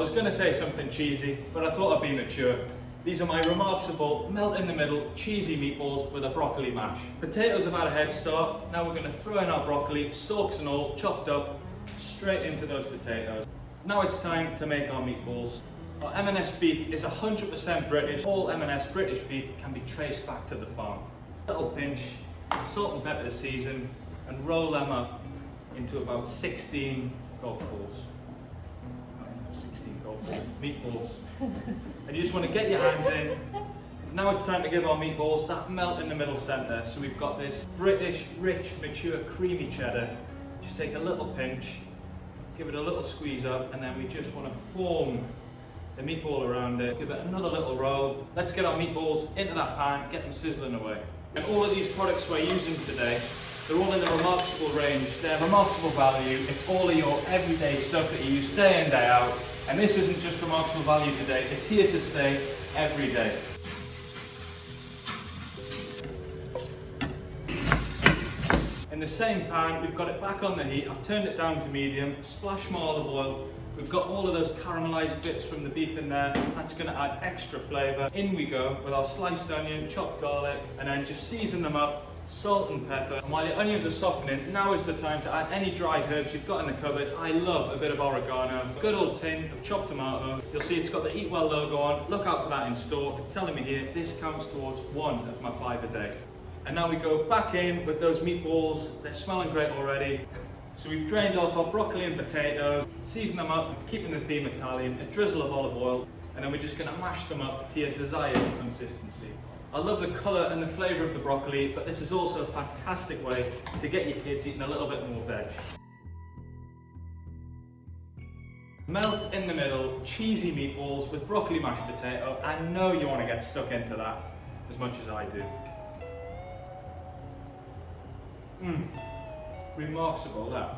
was going to say something cheesy, but I thought I'd be mature. These are my remarkable melt in the middle cheesy meatballs with a broccoli mash. Potatoes have had a head start. Now we're going to throw in our broccoli, stalks and all, chopped up, straight into those potatoes. Now it's time to make our meatballs. Our M&S beef is 100% British. All M&S British beef can be traced back to the farm. Little pinch, salt and pepper to season, and roll them up into about 16 golf balls. Not into 16 golf balls, meatballs. And you just want to get your hands in. Now it's time to give our meatballs that melt in the middle centre. So we've got this British, rich, mature, creamy cheddar. Just take a little pinch, give it a little squeeze up, and then we just want to form the meatball around it. Give it another little roll. Let's get our meatballs into that pan, get them sizzling away. And all of these products we're using today, they're all in the Remarksable range. They're Remarksable Value. It's all of your everyday stuff that you use day in, day out. And this isn't just Remarksable Value today, it's here to stay every day. In the same pan, we've got it back on the heat. I've turned it down to medium, splash more olive oil. We've got all of those caramelized bits from the beef in there. That's going to add extra flavour. In we go with our sliced onion, chopped garlic, and then just season them up, salt and pepper. And while your onions are softening, now is the time to add any dried herbs you've got in the cupboard. I love a bit of oregano. A good old tin of chopped tomato. You'll see it's got the Eat Well logo on. Look out for that in store. It's telling me here this counts towards 1 of my 5 a day. And now we go back in with those meatballs. They're smelling great already. So we've drained off our broccoli and potatoes, season them up, keeping the theme Italian, a drizzle of olive oil, and then we're just going to mash them up to your desired consistency. I love the colour and the flavour of the broccoli, but this is also a fantastic way to get your kids eating a little bit more veg. Melt in the middle, cheesy meatballs with broccoli mashed potato. I know you want to get stuck into that as much as I do. Remarkable, that.